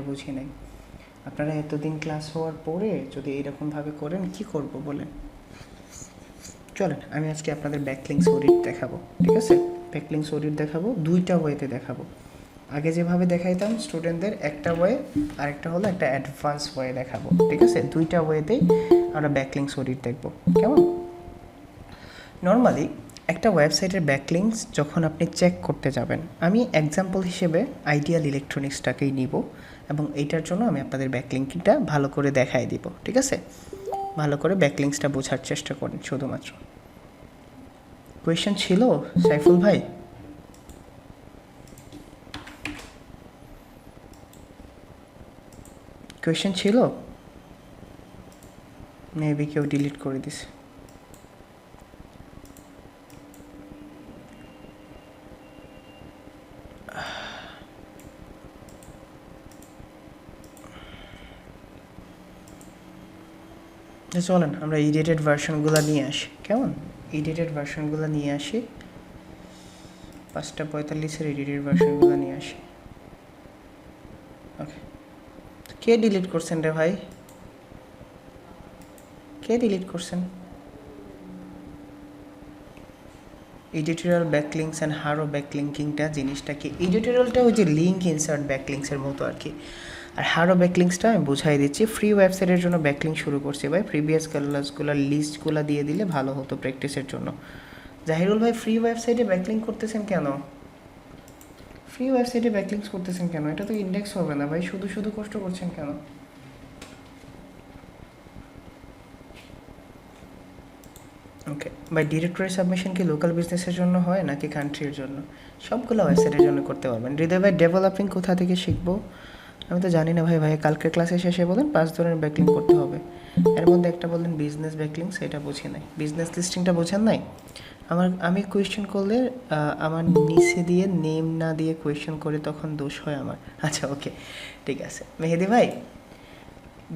বুঝি নাই। আপনারা এতদিন ক্লাস হওয়ার পরে যদি এরকমভাবে করেন কি করব বলেন? চলেন আমি আজকে আপনাদের ব্যাকলিংস অডিট দেখাবো, ঠিক আছে? ব্যাকলিংস অডিট দেখাবো, দুইটা ওয়েতে দেখাবো। আগে যেভাবে দেখাইতাম স্টুডেন্টদের একটা ওয়ে, আরেকটা হলো একটা অ্যাডভান্স ওয়ে দেখাবো, ঠিক আছে? দুইটা ওয়েতেই আমরা ব্যাকলিংস অডিট দেখবো, কেমন? নর্মালি একটা ওয়েবসাইটের ব্যাকলিংস যখন আপনি চেক করতে যাবেন, আমি এক্সাম্পল হিসেবে আইডিয়াল ইলেকট্রনিক্সটাকেই নিব এবং এইটার জন্য আমি আপনাদের ব্যাকলিংকটা ভালো করে দেখাই দিব, ঠিক আছে? ভালো করে ব্যাকলিংসটা বোঝার চেষ্টা করেন শুধুমাত্র। কোয়েশ্চেন ছিল সাইফুল ভাই? কোয়েশ্চেন ছিল? মেবি কেউ ডিলিট করে দিছে। চলেন আমরা এডিটেড ভার্সনগুলো নিয়ে আসি, কেমন? এডিটেড ভার্সনগুলো নিয়ে আসি, 5:45 এডিটেড ভার্সনগুলো নিয়ে আসি। ওকে, কে ডিলিট করছেন রে ভাই? কে ডিলিট করছেন? এডিটোরিয়াল ব্যাকলিংস অ্যান্ড হারো ব্যাকলিঙ্কিংটা জিনিসটা কি? এডিটোরিয়ালটা ওই যে লিঙ্ক ইনসার্ট ব্যাকলিংসের মতো আর কি, আর হারো ব্যাকলিংসটা আমি বুঝাই দিচ্ছি। ফ্রি ওয়েবসাইটের জন্য ব্যাকলিং শুরু করছি ভাই, প্রিভিয়াস ক্লাসগুলোর লিস্টগুলো দিয়ে দিলে ভালো হতো প্র্যাকটিসের জন্য। জাহিরুল ভাই ফ্রি ওয়েবসাইটে ব্যাকলিং করতেছেন কেন? ফ্রি ওয়েবসাইটে ব্যাকলিংস করতেছেন কেন? এটা তো ইন্ডেক্স হবে না ভাই, শুধু শুধু কষ্ট করছেন কেন? ওকে ভাই, ডিরেক্টরি সাবমিশন কি লোকাল বিজনেসের জন্য হয় নাকি কান্ট্রির জন্য? সবগুলো ওয়েবসাইটের জন্য করতে পারবেন। হৃদয় ভাই ডেভেলপিং কোথা থেকে শিখবো? আমি তো জানি না ভাই। কালকের ক্লাসে শেষে বলেন 5 ধরনের ব্যাকলিং করতে হবে, এর মধ্যে একটা বললেন বিজনেস ব্যাকলিং, সেটা বুঝি নাই। বিজনেস লিস্টিংটা বোঝেন নাই? আমি কোয়েশ্চেন করলে আমার নিচে দিয়ে নেম না দিয়ে কোয়েশ্চেন করে তখন দোষ হয় আমার। আচ্ছা ওকে, ঠিক আছে মেহেদি ভাই।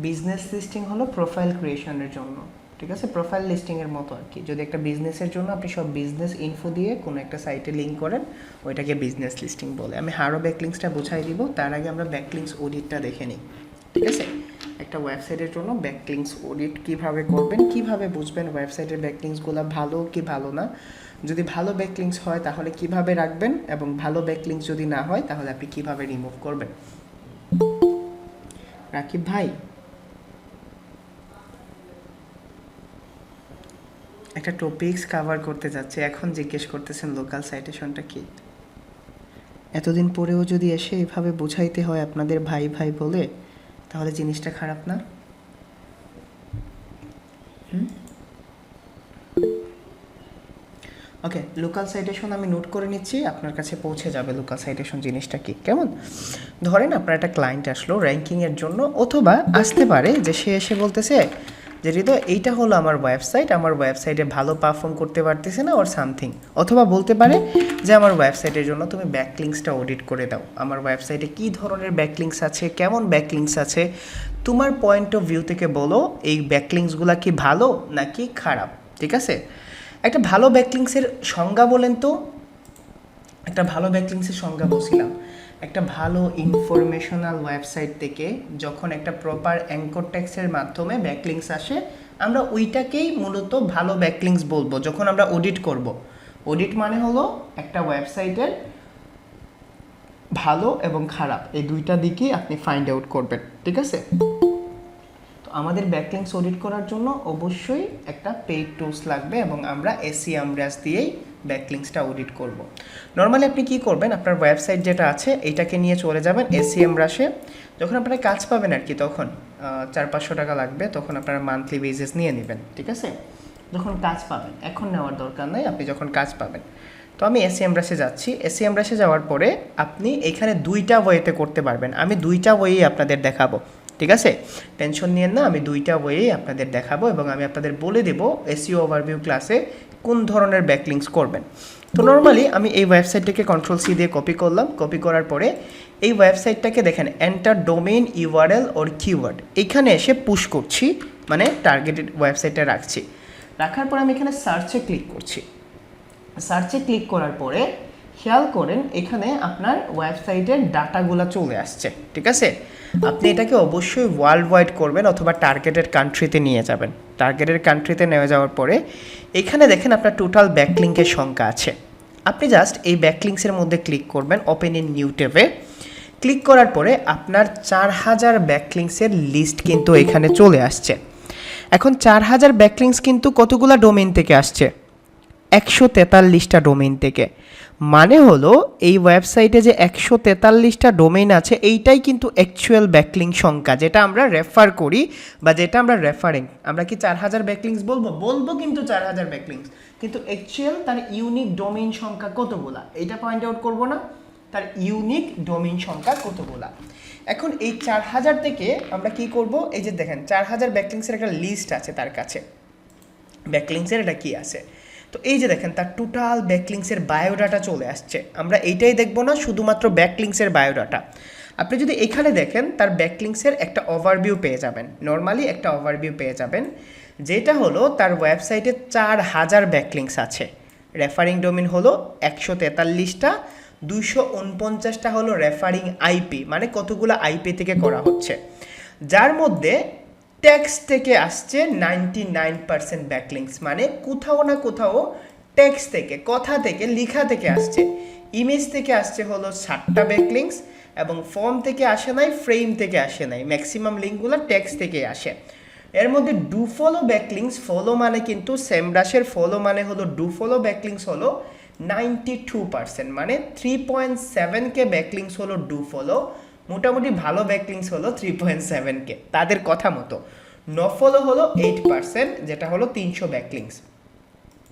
বিজনেস লিস্টিং হলো প্রোফাইল ক্রিয়েশনের জন্য, ঠিক আছে? প্রোফাইল লিস্টিংয়ের মতো আর কি। যদি একটা বিজনেসের জন্য আপনি সব বিজনেস ইনফো দিয়ে কোনো একটা সাইটে লিঙ্ক করেন, ওইটাকে বিজনেস লিস্টিং বলে। আমি হারো ব্যাকলিংসটা বোঝাই দিব, তার আগে আমরা ব্যাকলিংস অডিটটা দেখে নিই, ঠিক আছে? একটা ওয়েবসাইটের জন্য ব্যাকলিংস অডিট কীভাবে করবেন, কীভাবে বুঝবেন ওয়েবসাইটের ব্যাকলিংসগুলো ভালো কি ভালো না, যদি ভালো ব্যাকলিংস হয় তাহলে কিভাবে রাখবেন, এবং ভালো ব্যাকলিংস যদি না হয় তাহলে আপনি কিভাবে রিমুভ করবেন। রাকিব ভাই, একটা টপিকস কভার করতে যাচ্ছে, এখন জিজ্ঞেস করতেছেন লোকাল সাইটেশনটা কি? এতদিন পরেও যদি এসে এভাবে বোঝাইতে হয় আপনাদের ভাই ভাই বলে, তাহলে জিনিসটা খারাপ না? ওকে, লোকাল সাইটেশন আমি নোট করে নিচ্ছি, আপনার কাছে পৌঁছে যাবে লোকাল সাইটেশন জিনিসটা কি, কেমন? ধরেন আপনার একটা ক্লায়েন্ট আসলো র্যাঙ্কিংয়ের জন্য, অথবা আসতে পারে যে সে এসে বলতেছে যে হৃদয় এইটা হলো আমার ওয়েবসাইট, আমার ওয়েবসাইটে ভালো পারফর্ম করতে পারতেছে না ওর সামথিং, অথবা বলতে পারে যে আমার ওয়েবসাইটের জন্য তুমি ব্যাকলিংসটা অডিট করে দাও, আমার ওয়েবসাইটে কী ধরনের ব্যাকলিংস আছে, কেমন ব্যাকলিংস আছে, তোমার পয়েন্ট অফ ভিউ থেকে বলো এই ব্যাকলিংসগুলো কি ভালো নাকি খারাপ, ঠিক আছে? একটা ভালো ব্যাকলিংসের সংজ্ঞা বলেন তো। একটা ভালো ব্যাকলিংসের সংজ্ঞা বলছিলাম, একটা ভালো ইনফরমেশনাল ওয়েবসাইট থেকে যখন একটা প্রপার অ্যাঙ্কর টেক্সটের মাধ্যমে ব্যাকলিংস আসে, আমরা ওইটাকেই মূলত ভালো ব্যাকলিংস বলবো যখন আমরা অডিট করব। অডিট মানে হলো একটা ওয়েবসাইটের ভালো এবং খারাপ এই দুইটা দিকেই আপনি ফাইন্ড আউট করবেন, ঠিক আছে? তো আমাদের ব্যাকলিংস অডিট করার জন্য অবশ্যই একটা পেইড টুলস লাগবে, এবং আমরা এসইএমরাস দিয়েই ব্যাকলিংসটা অডিট করব। নর্মালি আপনি কি করবেন, আপনার ওয়েবসাইট যেটা আছে এইটাকে নিয়ে চলে যাবেন এসইএমরাসে। যখন আপনারা কাজ পাবেন আর কি, তখন 400-500 টাকা লাগবে, তখন আপনারা মান্থলি বেসিস নিয়ে নেবেন, ঠিক আছে? যখন কাজ পাবেন, এখন নেওয়ার দরকার নাই, আপনি যখন কাজ পাবেন। তো আমি এসইএমরাসে যাচ্ছি। এসইএমরাসে যাওয়ার পরে আপনি এখানে দুইটা ওয়েতে করতে পারবেন, আমি দুইটা ওয়েই আপনাদের দেখাবো, ঠিক আছে? টেনশন নিয়েন না, আমি দুইটা ওয়েই আপনাদের দেখাবো, এবং আমি আপনাদের বলে দেব এসইও ওভারভিউ ক্লাসে কোন ধরনের ব্যাকলিংস করবেন। তো নর্মালি আমি এই ওয়েবসাইটটাকে কন্ট্রোল-সি দিয়ে কপি করলাম। কপি করার পরে এই ওয়েবসাইটটাকে দেখেন এন্টার ডোমেইন ইউআরএল ওর কিওয়ার্ড, এইখানে এসে পুশ করছি, মানে টার্গেটেড ওয়েবসাইটটা রাখছি। রাখার পর আমি এখানে সার্চে ক্লিক করছি। সার্চে ক্লিক করার পরে খেয়াল করেন এখানে আপনার ওয়েবসাইটের ডাটাগুলো চলে আসছে, ঠিক আছে? আপনি এটাকে অবশ্যই ওয়ার্ল্ড ওয়াইড করবেন অথবা টার্গেটেড কান্ট্রিতে নিয়ে যাবেন। টার্গেটেড কান্ট্রিতে নিয়ে যাওয়ার পরে এখানে দেখেন আপনার টোটাল ব্যাকলিংকের সংখ্যা আছে। আপনি জাস্ট এই ব্যাকলিংসের মধ্যে ক্লিক করবেন, ওপেন ইন নিউ ট্যাবে। ক্লিক করার পরে আপনার 4000 ব্যাকলিংসের লিস্ট কিন্তু এখানে চলে আসছে। এখন 4000 ব্যাকলিংস কিন্তু কতগুলা ডোমেইন থেকে আসছে? 143টা ডোমেইন থেকে। মানে হলো এই ওয়েবসাইটে যে 143টা ডোমেইন আছে এইটাই কিন্তু অ্যাকচুয়াল ব্যাকলিং সংখ্যা, যেটা আমরা রেফার করি বা যেটা আমরা রেফারিং। আমরা কি 4000 ব্যাকলিংস বলবো কিন্তু 4000 ব্যাকলিংস, কিন্তু অ্যাকচুয়াল তার ইউনিক ডোমেইন সংখ্যা কতগুলা এটা পয়েন্ট আউট করব না, তার ইউনিক ডোমেইন সংখ্যা কতগুলা। এখন এই 4000 থেকে আমরা কি করব, এই যে দেখেন 4000 ব্যাকলিংসের একটা লিস্ট আছে তার কাছে। ব্যাকলিংসের এটা কি আছে, তো এই যে দেখেন তার টোটাল ব্যাকলিংসের বায়োডাটা চলে আসছে। আমরা এইটাই দেখব না, শুধুমাত্র ব্যাকলিংসের বায়োডাটা। আপনি যদি এখানে দেখেন তার ব্যাকলিংসের একটা ওভারভিউ পেয়ে যাবেন, নর্মালি একটা ওভারভিউ পেয়ে যাবেন, যেটা হলো তার ওয়েবসাইটে 4000 ব্যাকলিংস আছে। রেফারিং ডোমেইন হলো 143টা, 249টা হলো রেফারিং আইপি, মানে কতগুলো আইপি থেকে করা হচ্ছে, যার মধ্যে টেক্সট থেকে আসছে 99% ব্যাকলিংস, মানে কোথাও না কোথাও টেক্সট থেকে, কথা থেকে, লেখা থেকে আসছে। ইমেজ থেকে আসছে হলো 7টা ব্যাকলিংস, এবং ফর্ম থেকে আসে নাই, ফ্রেম থেকে আসে নাই, ম্যাক্সিমাম লিঙ্কগুলো টেক্সট থেকে আসে। এর মধ্যে ডু ফলো ব্যাকলিংস, ফলো মানে কিন্তু সেমরাশের ফলো মানে হলো ডু ফলো ব্যাকলিংস হলো 92%, মানে 3.7K ব্যাকলিংস হলো ডু ফলো। মোটামুটি ভালো ব্যাকলিংস হলো 3.7K তাদের কথা মতো। নো ফলো হলো 8%, যেটা হলো 300 ব্যাকলিংস।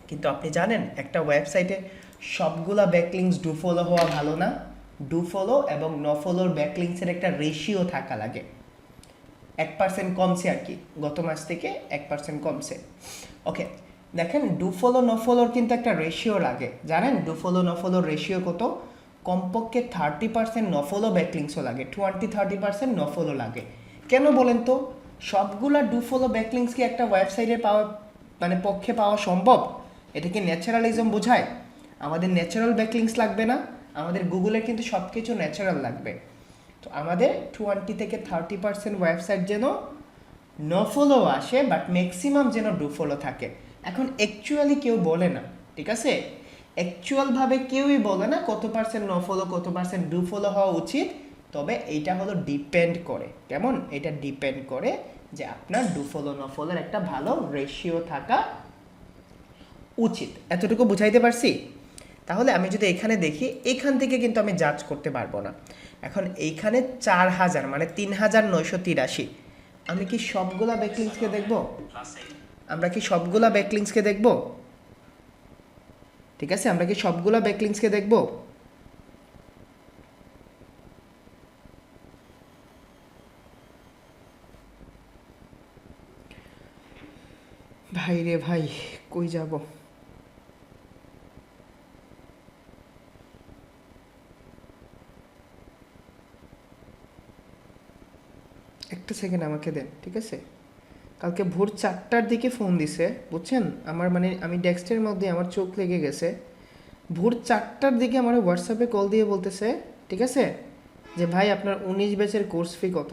কিন্তু আপনি জানেন একটা ওয়েবসাইটে সবগুলা ব্যাকলিংস ডু ফলো হওয়া ভালো না। ডু ফলো এবং নো ফলোর ব্যাকলিংসের একটা রেশিও থাকা লাগে। 1% কমছে আর কি, গত মাস থেকে 1% কমছে। ওকে, দেখেন ডু ফলো নো ফলোর কিন্তু একটা রেশিও লাগে, জানেন ডু ফলো নো ফলোর রেশিও কত? কমপক্ষে 30% নো ফলো ব্যাকলিংসও লাগে, 20-30% নো ফলো লাগে। কেন বলেন তো? সবগুলা ডু ফলো ব্যাকলিংস কি একটা ওয়েবসাইটে পাওয়া মানে পক্ষে পাওয়া সম্ভব? এটা কি ন্যাচারালিজম বোঝায়? আমাদের ন্যাচারাল ব্যাকলিংস লাগবে না, আমাদের গুগলের কিন্তু সব কিছু ন্যাচারাল লাগবে। তো আমাদের 20 থেকে 30% ওয়েবসাইট যেন নো ফলো আসে, বাট ম্যাক্সিমাম যেন ডু ফলো থাকে। এখন অ্যাকচুয়ালি কেউ বলে না, ঠিক আছে, অ্যাকচুয়ালভাবে কেউই বলে না কত পার্সেন্ট নো ফলো কত পার্সেন্ট ডু ফলো হওয়া উচিত। তবে এইটা হলো ডিপেন্ড করে, কেমন? এটা ডিপেন্ড করে যে আপনার ডু ফলো নো ফলোর একটা ভালো রেশিও থাকা উচিত। এতটুকু বুঝাইতে পারছি? তাহলে আমি যদি এখানে দেখি, এখান থেকে কিন্তু আমি জাজ করতে পারবো না। এখন এইখানে 4000 মানে 3983, আমি কি সবগুলা ব্যাকলিংসকে দেখব? আমরা কি সবগুলা ব্যাকলিংসকে দেখব? ঠিক আছে, আমরা কি সবগুলা ব্যাকলিংসকে দেখব? ভাই রে ভাই, কই যাব? একটা সেকেন্ড আমাকে দেন, ঠিক আছে? কালকে ভোর 4টার দিকে ফোন দিছে, বুঝছেন? আমার মানে আমি ডেস্কের মধ্যে আমার চোখ লেগে গেছে। ভোর 4টার দিকে আমার হোয়াটসঅ্যাপে কল দিয়ে বলতেছে, ঠিক আছে, যে ভাই আপনার 19 ব্যাচের কোর্স ফি কত?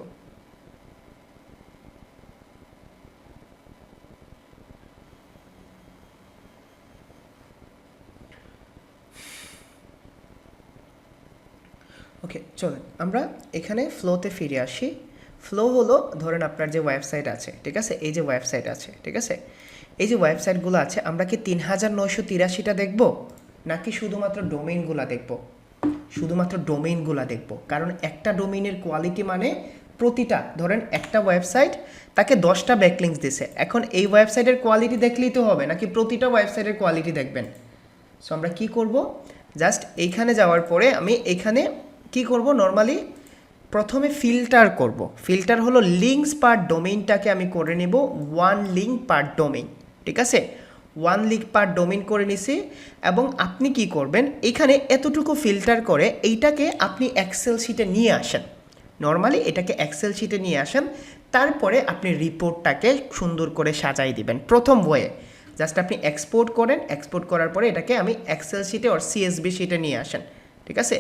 ওকে, চলেন আমরা এখানে ফ্লোতে ফিরে আসি। ফ্লো হলো ধরেন আপনার যে ওয়েবসাইট আছে, ঠিক আছে, এই যে ওয়েবসাইট আছে, ঠিক আছে, এই যে ওয়েবসাইটগুলো আছে, আমরা কি 3983টা দেখব নাকি শুধুমাত্র ডোমেইনগুলো দেখব? শুধুমাত্র ডোমেইনগুলো দেখব, কারণ একটা ডোমেইনের কোয়ালিটি মানে প্রতিটা, ধরেন একটা ওয়েবসাইট তাকে 10টা ব্যাকলিংস দিছে, এখন এই ওয়েবসাইটের কোয়ালিটি দেখলেই তো হবে নাকি প্রতিটা ওয়েবসাইটের কোয়ালিটি দেখবেন? সো আমরা কি করব, জাস্ট এইখানে যাওয়ার পরে আমি এখানে কি করব, নর্মালি প্রথমে ফিল্টার করব। ফিল্টার হলো লিঙ্কস পার ডোমেইনটাকে আমি করে নেব 1 লিঙ্ক পার ডোমেইন, ঠিক আছে, 1 লিঙ্ক পার ডোমেইন করে নিছি। এবং আপনি কি করবেন, এখানে এতটুকু ফিল্টার করে এইটাকে আপনি এক্সেল শিটে নিয়ে আসেন। নর্মালি এটাকে এক্সেল শিটে নিয়ে আসেন, তারপরে আপনি রিপোর্টটাকে সুন্দর করে সাজাই দিবেন। প্রথম ওয়ে জাস্ট আপনি এক্সপোর্ট করেন, এক্সপোর্ট করার পরে এটাকে আমি এক্সেল শিটে আর সিএসবি শিটে নিয়ে আসেন, ঠিক আছে?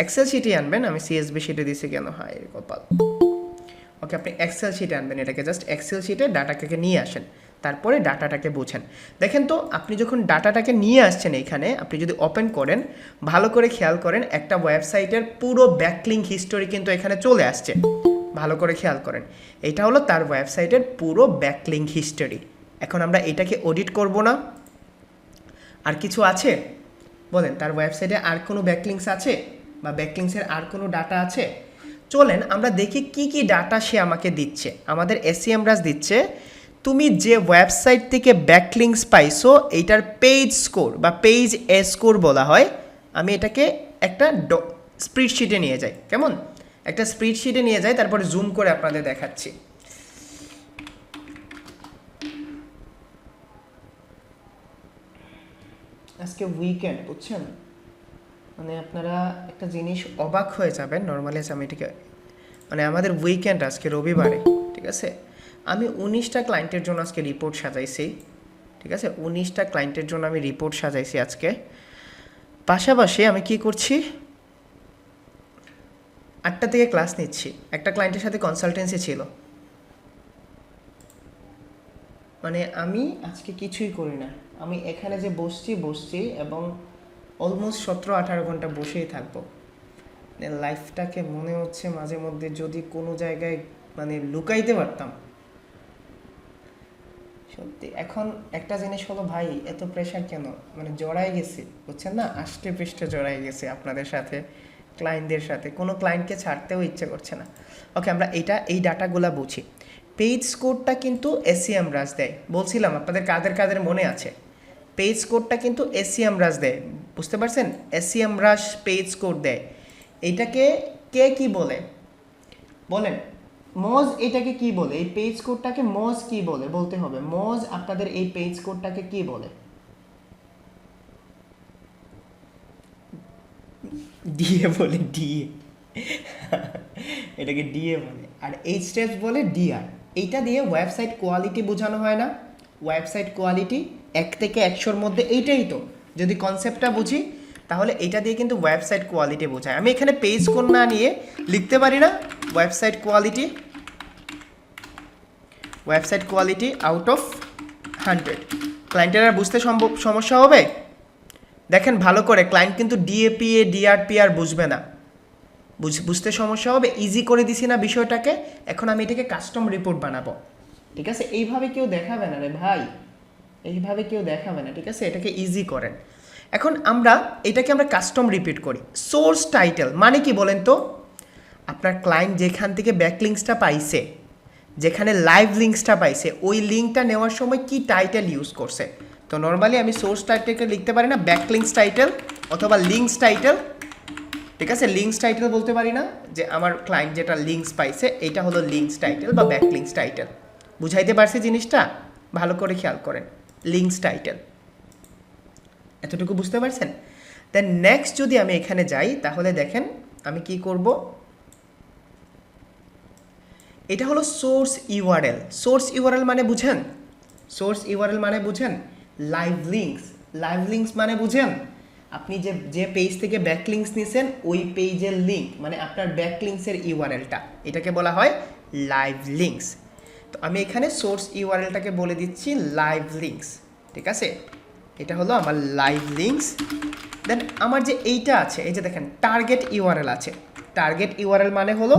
এক্সেল শিটে আনবেন, আমি সিএসবি শিটে দিছি কেন, হায় কপাল। ওকে, আপনি এক্সেল শিটে আনবেন এটাকে, জাস্ট এক্সেল শিটে ডাটাটাকে নিয়ে আসেন, তারপরে ডাটাটাকে বোঝেন। দেখেন তো আপনি যখন ডাটাটাকে নিয়ে আসছেন এইখানে, আপনি যদি ওপেন করেন, ভালো করে খেয়াল করেন, একটা ওয়েবসাইটের পুরো ব্যাকলিঙ্ক হিস্টোরি কিন্তু এখানে চলে আসছে। ভালো করে খেয়াল করেন, এটা হলো তার ওয়েবসাইটের পুরো ব্যাকলিঙ্ক হিস্টোরি। এখন আমরা এটাকে অডিট করব না? আর কিছু আছে বলেন, তার ওয়েবসাইটে আর কোনো ব্যাকলিঙ্কস আছে বা ব্যাকলিঙ্কসের আর কোনো ডাটা আছে? চলেন আমরা দেখি কি কি ডাটা সে আমাকে দিচ্ছে। আমাদের SEMrush দিচ্ছে তুমি যে ওয়েবসাইট থেকে ব্যাকলিঙ্কস পাইছো এইটার পেজ স্কোর বা পেজ স্কোর বলা হয়। আমি এটাকে একটা স্প্রেডশিটে নিয়ে যাই, কেমন একটা স্প্রেডশিটে নিয়ে যাই, তারপরে জুম করে আপনাদের দেখাচ্ছি। আজকে উইকেন্ড, বুঝছেন, মানে আপনারা একটা জিনিস অবাক হয়ে যাবেন। নর্মালি আমি এটাকে মানে আমাদের উইকেন্ড আজকে রবিবারে, ঠিক আছে। আমি 19টা ক্লায়েন্টের জন্য আজকে রিপোর্ট সাজাইছি, ঠিক আছে। 19টা ক্লায়েন্টের জন্য আমি রিপোর্ট সাজাইছি আজকে। পাশাপাশি আমি কি করছি, 8টা থেকে ক্লাস নিচ্ছি। একটা ক্লায়েন্টের সাথে কনসালটেন্সি ছিল। মানে আমি আজকে কিছুই করি না, আমি এখানে যে বসছি এবং অলমোস্ট 17-18 ঘন্টা বসেই থাকবো। লাইফটাকে মনে হচ্ছে মাঝে মধ্যে যদি কোনো জায়গায় মানে লুকাইতে পারতাম সত্যি। এখন একটা জিনিস হলো ভাই, এত প্রেশার কেন, মানে জড়াই গেছি, বুঝছেন না, আষ্টে পৃষ্ঠে জড়াই গেছি আপনাদের সাথে, ক্লায়েন্টদের সাথে, কোনো ক্লায়েন্টকে ছাড়তেও ইচ্ছে করছে না। ওকে, আমরা এই ডাটাগুলো বুঝি। পেজ স্কোরটা কিন্তু SEMrush দেয়, বলছিলাম আপনাদের কাদের মনে আছে। পেজ স্কোরটা কিন্তু SEMrush দেয়, বুঝতে পারছেন, SEMrush পেজ স্কোর দেয়। এইটাকে কে কি বলে বলেন? মজ এটাকে কি বলে? এই পেজ কোডটাকে মজ কি বলে বলতে হবে। মজ আপনাদের এই পেজ কোডটাকে কি বলে? ডিএ বলে, ডিএ এটাকে ডিএ বলে। আর এইচটিএস বলে ডিআর। এইটা দিয়ে ওয়েবসাইট কোয়ালিটি বোঝানো হয় না? ওয়েবসাইট কোয়ালিটি 1 থেকে 100-র মধ্যে, এইটাই তো। যদি কনসেপ্টটা বুঝি তাহলে এটা দিয়ে কিন্তু ওয়েবসাইট কোয়ালিটি বোঝায়। আমি এখানে পেজ কোড না নিয়ে লিখতে পারি না website quality, website quality out of 100। ক্লায়েন্টের আর বুঝতে সমস্যা হবে? দেখেন ভালো করে, ক্লায়েন্ট কিন্তু ডিএপিএ ডিআরপিআর বুঝবে না, বুঝতে সমস্যা হবে। ইজি করে দিছি না বিষয়টাকে। এখন আমি এটাকে কাস্টম রিপোর্ট বানাবো, ঠিক আছে। এইভাবে কেউ দেখাবে না রে ভাই, এইভাবে কেউ দেখাবে না, ঠিক আছে। এটাকে ইজি করেন। এখন এটাকে আমরা কাস্টম রিপিট করি। সোর্স টাইটেল মানে কি বলেন তো? আপনার ক্লায়েন্ট যেখান থেকে ব্যাকলিঙ্কসটা পাইছে, যেখানে লাইভ লিঙ্কসটা পাইছে, ওই লিঙ্কটা নেওয়ার সময় কি টাইটেল ইউজ করছে। তো নর্মালি আমি সোর্স টাইটেলকে লিখতে পারি না ব্যাকলিঙ্কস টাইটেল অথবা লিঙ্কস টাইটেল, ঠিক আছে। লিঙ্কস টাইটেল বলতে পারি না যে আমার ক্লায়েন্ট যেটা লিঙ্কস পাইছে এটা হলো লিঙ্কস টাইটেল বা ব্যাকলিঙ্কস টাইটেল। বুঝাইতে পারছি জিনিসটা? ভালো করে খেয়াল করেন, লিঙ্কস টাইটেল, এতটুকু বুঝতে পারছেন? দেন নেক্সট যদি আমি এখানে যাই তাহলে দেখেন আমি কি করব। এটা হলো সোর্স ইউআরএল। সোর্স ইউআরএল মানে বুঝেন? সোর্স ইউআরএল মানে বুঝেন? Live links. লাইভ লিঙ্কস মানে বুঝেন? আপনি যে পেজ থেকে ব্যাকলিঙ্কস নিছেন ওই পেজের লিঙ্ক, মানে আপনার ব্যাকলিঙ্কসের ইউআরএলটা, এটাকে বলা হয় লাইভ লিঙ্কস। তো আমি এখানে সোর্স ইউআরএলটাকে বলে দিচ্ছি লাইভ লিঙ্কস, ঠিক আছে। এটা হলো আমার লাইভ লিঙ্কস। দেন আমার যে এইটা আছে, এই যে দেখেন টার্গেট ইউআরএল আছে। টার্গেট ইউআরএল মানে হলো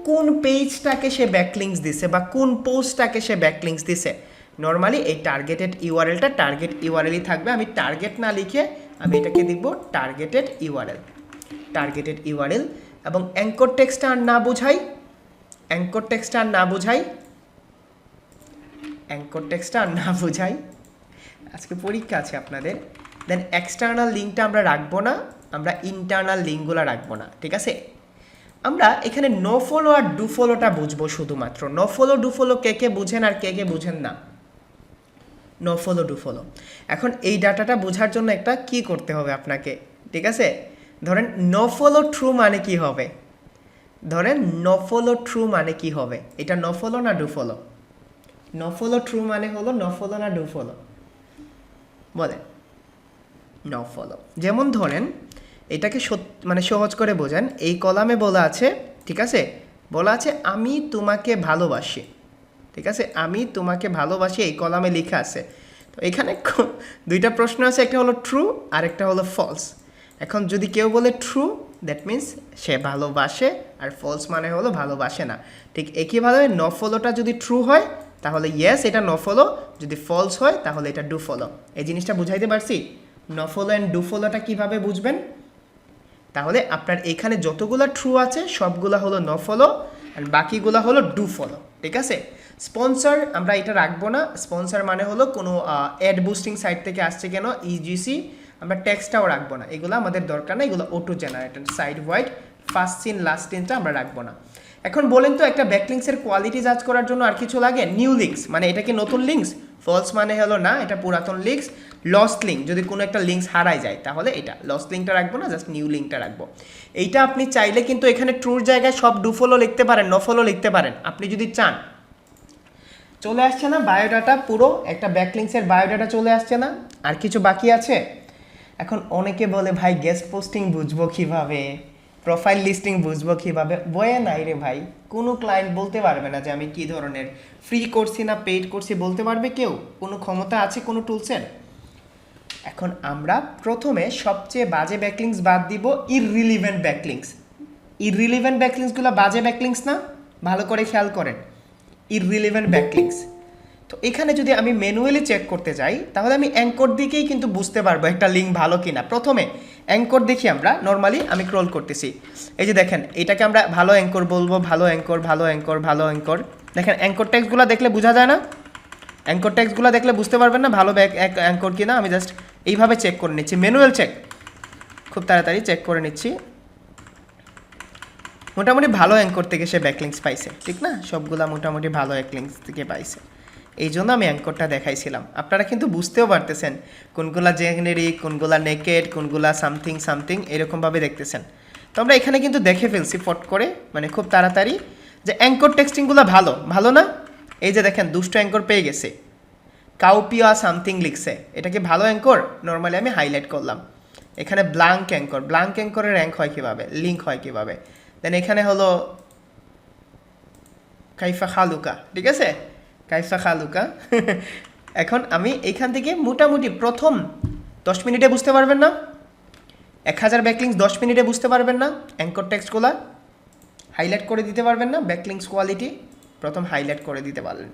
কোন পেজটাকে সে ব্যাকলিঙ্কস দিছে বা কোন পোস্টটাকে সে ব্যাকলিঙ্কস দিছে। নর্মালি এই টার্গেটেড ইউআরএলটা টার্গেট ইউআরএলই থাকবে। আমি টার্গেট না লিখে আমি এটাকে লিখব টার্গেটেড ইউআরএল, টার্গেটেড ইউআরএল। এবং অ্যাঙ্কর টেক্সটটা আর না বোঝাই, অ্যাঙ্কর টেক্সটটা আর না বোঝাই, অ্যাঙ্কর টেক্সটটা আর না বোঝাই, আজকে পরীক্ষা আছে আপনাদের। দেন এক্সটার্নাল লিঙ্কটা আমরা রাখবো না, আমরা ইন্টারনাল লিঙ্কগুলো রাখবো না, ঠিক আছে। আমরা এখানে নো ফলো আর ডু ফলোটা বুঝবো শুধুমাত্র। নো ফলো ডু ফলো কে কে বুঝেন আর কে কে বুঝেন না? No follow do follow. এখন এই ডাটাটা বোঝার জন্য একটা কি করতে হবে আপনাকে, ঠিক আছে। ধরেন নো ফলো ট্রু মানে কি হবে? ধরেন নো ফলো ট্রু মানে কি হবে? এটা নো ফলো না do follow? No follow true মানে হলো নো ফলো না ডু ফলো? বলেন। No follow. যেমন ধরেন এটাকে মানে সহজ করে বোঝান, এই কলামে বলা আছে, ঠিক আছে, বলা আছে আমি তোমাকে ভালোবাসি, ঠিক আছে, আমি তোমাকে ভালোবাসি এই কলামে লেখা আছে। তো এখানে দুইটা প্রশ্ন আছে, একটা হলো ট্রু আর একটা হলো ফলস। এখন যদি কেউ বলে ট্রু, দ্যাট মিন্স সে ভালোবাসে, আর ফলস মানে হলো ভালোবাসে না। ঠিক একইভাবে ন ফলোটা যদি ট্রু হয় তাহলে ইয়েস এটা ন ফলো, যদি ফলস হয় তাহলে এটা ডু ফলো। এই জিনিসটা বুঝাইতে পারছি? ন ফলো অ্যান্ড ডু ফলোটা কীভাবে বুঝবেন? তাহলে আপনার এখানে যতগুলো ট্রু আছে সবগুলো হলো ন ফলো আর বাকিগুলো হলো ডু ফলো, ঠিক আছে। স্পন্সর আমরা এটা রাখবো না, স্পন্সর মানে হলো কোনো অ্যাড বুস্টিং সাইট থেকে আসছে কেন, ইজিসি, আমরা টেক্সটটাও রাখবো না, এগুলো আমাদের দরকার না, এগুলো auto generated. Site wide first seen last সিনটা আমরা রাখবো না। এখন বলেন তো একটা ব্যাকলিংসের কোয়ালিটি জাজ করার জন্য আর কিছু লাগে? নিউ লিঙ্কস মানে এটা কি নতুন লিঙ্কস? ফলস মানে হলো না, এটা পুরাতন লিঙ্কস। লস্ট লিঙ্ক, যদি কোনো একটা লিঙ্কস হারায় যায় তাহলে এটা লস্ট লিঙ্কটা রাখবো না, জাস্ট নিউ লিঙ্কটা রাখবো। এইটা আপনি চাইলে কিন্তু এখানে ট্রুর জায়গায় সব ডু ফলো লিখতে পারেন, নো ফলো লিখতে পারেন, আপনি যদি চান। চলে আসছে না বায়োডাটা? পুরো একটা ব্যাকলিংসের বায়োডাটা চলে আসছে না? আর কিছু বাকি আছে? এখন অনেকে বলে ভাই গেস্ট পোস্টিং বুঝবো কিভাবে, প্রোফাইল লিস্টিং বুঝবো কিভাবে? বয়ে নাই রে ভাই, কোনো ক্লায়েন্ট বলতে পারবে না যে আমি কি ধরনের ফ্রি করছি না পেইড করছি, বলতে পারবে কেউ? কোনো ক্ষমতা আছে কোনো টুলসের? এখন আমরা প্রথমে সবচেয়ে বাজে ব্যাকলিংস বাদ দিব, ইররিলিভেন্ট ব্যাকলিংস। ইররিলিভেন্ট ব্যাকলিংসগুলো বাজে ব্যাকলিংস না? ভালো করে খেয়াল করেন, ইররিলিভেন্ট ব্যাকলিংস। তো এখানে যদি আমি ম্যানুয়ালি চেক করতে যাই তাহলে আমি অ্যাঙ্কর দিকেই কিন্তু বুঝতে পারবো একটা লিঙ্ক ভালো কিনা। প্রথমে অ্যাঙ্কর দেখি আমরা, নর্মালি আমি ক্রল করতেছি, এই যে দেখেন এটাকে আমরা ভালো অ্যাঙ্কর বলবো, ভালো অ্যাঙ্কর, ভালো অ্যাঙ্কর, ভালো অ্যাঙ্কর। দেখেন অ্যাঙ্কর ট্যাক্সগুলো দেখলে বোঝা যায় না? অ্যাঙ্কর ট্যাক্সগুলো দেখলে বুঝতে পারবেন না ভালো অ্যাঙ্কর কিনা। আমি জাস্ট এইভাবে চেক করে নিচ্ছি, ম্যানুয়াল চেক, খুব তাড়াতাড়ি চেক করে নিচ্ছি। মোটামুটি ভালো অ্যাঙ্কর থেকে সে ব্যাকলিংস পাইছে, ঠিক না? সবগুলা মোটামুটি ভালো ব্যাকলিংস থেকে পাইছে, এই জন্য আমি অ্যাঙ্করটা দেখাইছিলাম। আপনারা কিন্তু বুঝতেও পারতেছেন কোনগুলা জেনারিক, কোনগুলা নেকেড, কোনগুলা সামথিং সামথিং, এরকমভাবে দেখতেছেন। তো আমরা এখানে কিন্তু দেখে ফেলছি ফট করে, মানে খুব তাড়াতাড়ি, যে অ্যাঙ্কর টেক্সটিংগুলো ভালো, ভালো না? এই যে দেখেন দুষ্ট অ্যাঙ্কর পেয়ে গেছে, কাউপিয়া সামথিং লিখছে, এটা কি ভালো অ্যাঙ্কর? নর্মালি আমি হাইলাইট করলাম। এখানে ব্ল্যাঙ্ক অ্যাঙ্কর, ব্ল্যাঙ্ক অ্যাঙ্করের র্যাঙ্ক হয় কীভাবে, লিঙ্ক হয় কীভাবে। দেন এখানে হলো কাইফা খালুকা, ঠিক আছে, কাইফা খালুকা। এখন আমি এইখান থেকে মোটামুটি প্রথম 10 মিনিটে বুঝতে পারবেন না? 1000 ব্যাকলিংস 10 মিনিটে বুঝতে পারবেন না? অ্যাঙ্কর টেক্সটগুলো হাইলাইট করে দিতে পারবেন না? ব্যাকলিংস কোয়ালিটি প্রথম হাইলাইট করে দিতে পারলেন।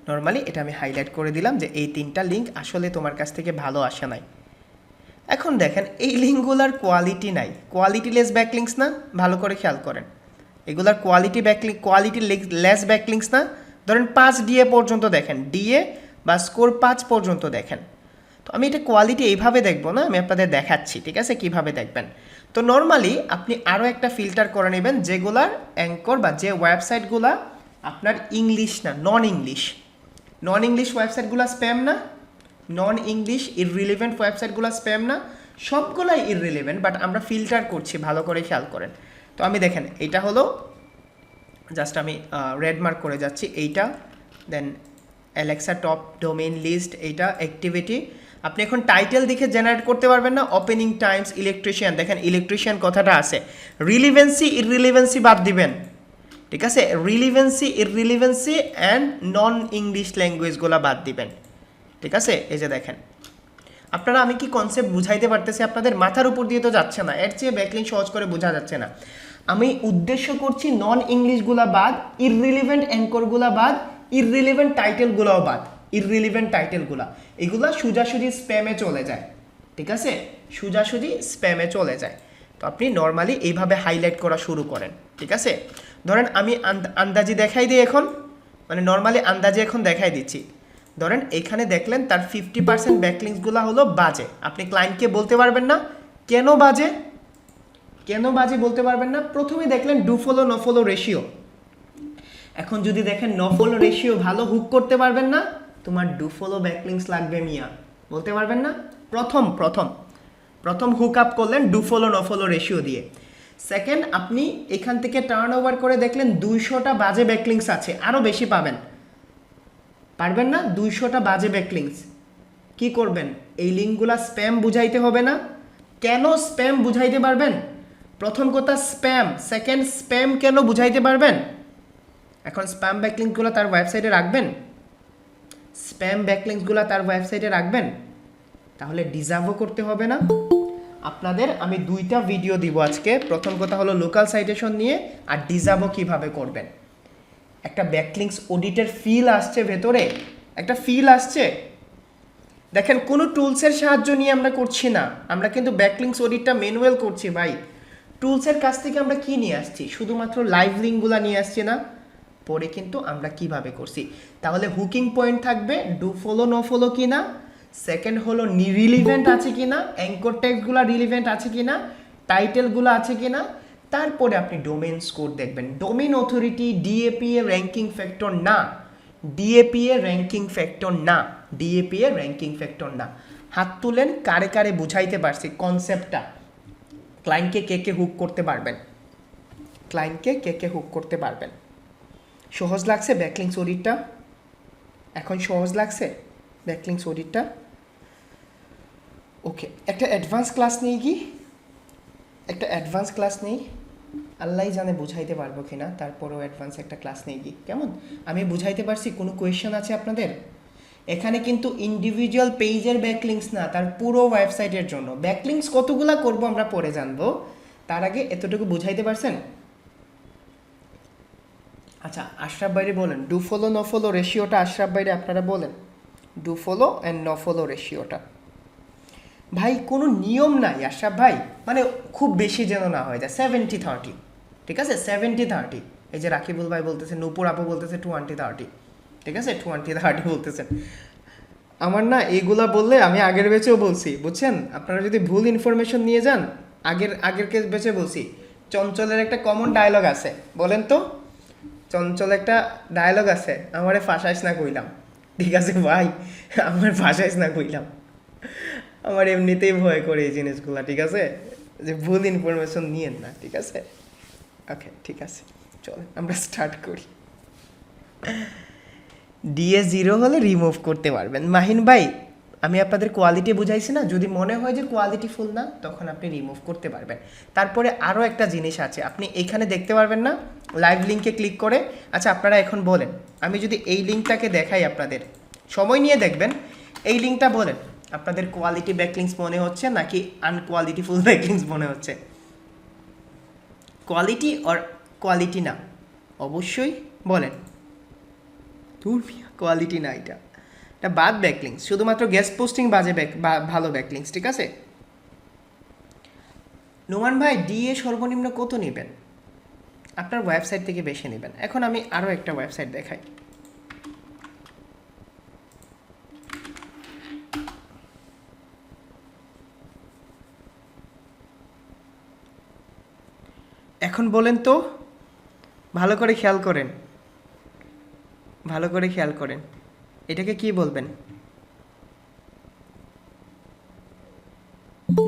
নর্মালি এটা আমি হাইলাইট করে দিলাম যে এই 3টা লিঙ্ক আসলে তোমার কাছ থেকে ভালো আসে নাই। এখন দেখেন এই লিঙ্কগুলোর কোয়ালিটি নাই, কোয়ালিটিলেস ব্যাকলিংস না? ভালো করে খেয়াল করেন, এগুলার কোয়ালিটি লেস ব্যাকলিংস না? ধরেন 5 DA পর্যন্ত দেখেন, DA বা স্কোর 5 পর্যন্ত দেখেন। তো আমি এটা কোয়ালিটি এইভাবে দেখবো না, আমি আপনাদের দেখাচ্ছি, ঠিক আছে, কিভাবে দেখবেন। তো নর্মালি আপনি আরও একটা ফিল্টার করে নেবেন, যেগুলার অ্যাঙ্কর বা যে ওয়েবসাইটগুলা আপনার ইংলিশ না, নন ইংলিশ। নন ইংলিশ ওয়েবসাইটগুলো স্প্যাম না? নন ইংলিশ ইররিলেভেন্ট ওয়েবসাইটগুলো স্প্যাম না? সবগুলাই ইররিলেভেন্ট, বাট আমরা ফিল্টার করছি, ভালো করে খেয়াল করেন। তো আমি দেখেন এটা হলো, জাস্ট আমি রেড মার্ক করে যাচ্ছি এইটা, দেন অ্যালেক্সা টপ ডোমেইন লিস্ট, এইটা অ্যাক্টিভিটি। আপনি এখন টাইটেল দেখে জেনারেট করতে পারবেন না? ওপেনিং টাইমস, ইলেকট্রিশিয়ান, দেখেন ইলেকট্রিশিয়ান কথাটা আছে। রিলিভেন্সি ইররিলেভেন্সি বাদ দিবেন, ঠিক আছে, রিলিভেন্সি ইররিলেভেন্সি অ্যান্ড নন ইংলিশ ল্যাঙ্গুয়েজগুলো বাদ দিবেন, ঠিক আছে। এই যে দেখেন আপনারা, আমি কি কনসেপ্ট বুঝাইতে পারতেছি আপনাদের? মাথার উপর দিয়ে তো যাচ্ছে না, এর চেয়ে ব্যাকলিং সহজ করে বোঝা যাচ্ছে না। আমি উদ্দেশ্য করছি নন ইংলিশগুলা বাদ, ইররিলেভেন্ট অ্যাঙ্করগুলা বাদ, ইররিলেভেন্ট টাইটেলগুলোও বাদ। ইররিলেভেন্ট টাইটেলগুলা এগুলা সোজাসুজি স্প্যামে চলে যায়, ঠিক আছে, সোজাসুজি স্প্যামে চলে যায়। তো আপনি নর্মালি এইভাবে হাইলাইট করা শুরু করেন, ঠিক আছে। ধরেন আমি আন্দাজি দেখাই দিই এখন, মানে নর্মালি আন্দাজি এখন দেখাই দিচ্ছি। ধরেন এখানে দেখলেন তার 50% ব্যাকলিংসগুলো হলো বাজে। আপনি ক্লায়েন্টকে বলতে পারবেন না কেন বাজে, কেন বাজে বলতে পারবেন না। প্রথমে দেখলেন do follow no follow ratio, এখন যদি দেখেন নো ফলো রেশিও ভালো, হুক করতে পারবেন না, তোমার ডু ফলো ব্যাকলিংস লাগবে মিয়া, বলতে পারবেন না। প্রথম হুক আপ করলেন do follow no follow ratio দিয়ে। সেকেন্ড, আপনি এখান থেকে টার্ন ওভার করে দেখলেন 200টা বাজে ব্যাকলিংস আছে, আরও বেশি পাবেন, পারবেন না? 200টা বাজে ব্যাকলিংস, কি করবেন? এই লিঙ্কগুলা স্প্যাম বুঝাইতে হবে না? কেন স্প্যাম বুঝাইতে পারবেন? প্রথম কথা স্প্যাম, সেকেন্ড স্প্যাম কেন বুঝাইতে পারবেন? এখন স্প্যাম ব্যাকলিংকগুলো তার ওয়েবসাইটে রাখবেন, স্প্যাম ব্যাকলিংকগুলো তার ওয়েবসাইটে রাখবেন, তাহলে ডিজার্ভও করতে হবে না। আপনাদের আমি 2টা ভিডিও দিব আজকে। প্রথম কথা হলো লোকাল সাইটেশন নিয়ে, আর ডিজার্ভও কিভাবে করবেন। একটা ব্যাকলিংকস অডিটের ফিল আসছে ভেতরে, একটা ফিল আসছে। দেখেন কোনো টুলসের সাহায্য নিয়ে আমরা করছি না, আমরা কিন্তু ব্যাকলিংকস অডিটটা ম্যানুয়াল করছি ভাই। টুলসের কাছ থেকে আমরা কি নিয়ে আসছি? শুধুমাত্র লাইভ লিঙ্কগুলো নিয়ে আসছি না, পরে কিন্তু আমরা কিভাবে করছি। তাহলে হুকিং পয়েন্ট থাকবে ডু ফলো নো ফলো কিনা, সেকেন্ড হলো রিলিভেন্ট আছে কিনা, অ্যাঙ্কর টেক্সটগুলো রিলিভেন্ট আছে কিনা, টাইটেলগুলো আছে কিনা, তারপরে আপনি ডোমেইন স্কোর দেখবেন। Domain authority DAPA ranking factor না, ডিএপিএ র্যাঙ্কিং ফ্যাক্টর না, ডিএপিএ র্যাঙ্কিং ফ্যাক্টর না। হাত তুলেন কারে কারে বুঝাইতে পারছি কনসেপ্টটা। ক্লায়েন্টকে কে কে হুক করতে পারবেন, ক্লায়েন্টকে কে কে হুক করতে পারবেন। সহজ লাগছে ব্যাকলিংকস অডিটটা? এখন সহজ লাগছে ব্যাকলিংকস অডিটটা? ওকে, একটা অ্যাডভান্স ক্লাস নেই কি? একটা অ্যাডভান্স ক্লাস নেই, আল্লাহ জানে বুঝাইতে পারবো কি না, তারপরেও অ্যাডভান্স একটা ক্লাস নেই কি? কেমন আমি বুঝাইতে পারছি? কোনো কোয়েশ্চেন আছে আপনাদের? এখানে কিন্তু ইন্ডিভিজুয়াল পেজের ব্যাকলিংকস না, তার পুরো ওয়েবসাইটের জন্য। ব্যাকলিংকস কতগুলা করব আমরা পরে জানবো, তার আগে এতটুকু বুঝাইতে পারছেন? আচ্ছা, আশরাফ ভাইরে বলেন ডু ফলো নো ফলো রেশিওটা। আশরাফ ভাইরে আপনারা বলেন do follow and no follow রেশিওটা। ভাই কোনো নিয়ম নাই আশরাফ ভাই, মানে খুব বেশি যেন না হয়ে যায়। 70-30, ঠিক আছে? 70-30। এই যে রাকিবুল ভাই বলতেছে, নূপুর আপু বলতেছে 20-30, ঠিক আছে? 20-30 বলতেছেন। আমার না এইগুলা বললে আমি আগের বেচেও বলছি, বুঝছেন? আপনারা যদি ভুল ইনফরমেশন নিয়ে যান, আগের কেস বেচে বলছি। চঞ্চলের একটা কমন ডায়লগ আছে, বলেন তো? চঞ্চল একটা ডায়লগ আছে, আমারে ফাঁসাইস না কইলাম। ঠিক আছে ভাই, আমার ফাঁসাইস না কইলাম। আমার এমনিতেই ভয় করে এই জিনিসগুলো, ঠিক আছে? যে ভুল ইনফরমেশন নিয়েন না, ঠিক আছে? ওকে, ঠিক আছে, চলেন আমরা স্টার্ট করি। ডিএ 0 হলে রিমুভ করতে পারবেন। মাহিন ভাই, আমি আপনাদের কোয়ালিটি বুঝাইছি না? যদি মনে হয় যে কোয়ালিটি ফুল না, তখন আপনি রিমুভ করতে পারবেন। তারপরে আরও একটা জিনিস আছে, আপনি এইখানে দেখতে পারবেন না লাইভ লিঙ্কে ক্লিক করে? আচ্ছা, আপনারা এখন বলেন, আমি যদি এই লিঙ্কটাকে দেখাই আপনাদের, সময় নিয়ে দেখবেন, এই লিঙ্কটা বলেন আপনাদের কোয়ালিটি ব্যাকলিংকস মনে হচ্ছে নাকি আনকোয়ালিটি ফুল ব্যাকলিংকস মনে হচ্ছে? কোয়ালিটি অর কোয়ালিটি না? অবশ্যই বলেন। কোয়ালিটি না, এটা বাদ ব্যাকলিংকস, শুধুমাত্র গেস্ট পোস্টিং বাজে ভালো ব্যাকলিংকস, ঠিক আছে? নোমান ভাই, ডিএ সর্বনিম্ন কত নেবেন? আপনার ওয়েবসাইট থেকে বেশি নেবেন। এখন আমি আরও একটা ওয়েবসাইট দেখাই। এখন বলেন তো, ভালো করে খেয়াল করেন, ভালো করে খেয়াল করেন, এটাকে কি বলবেন?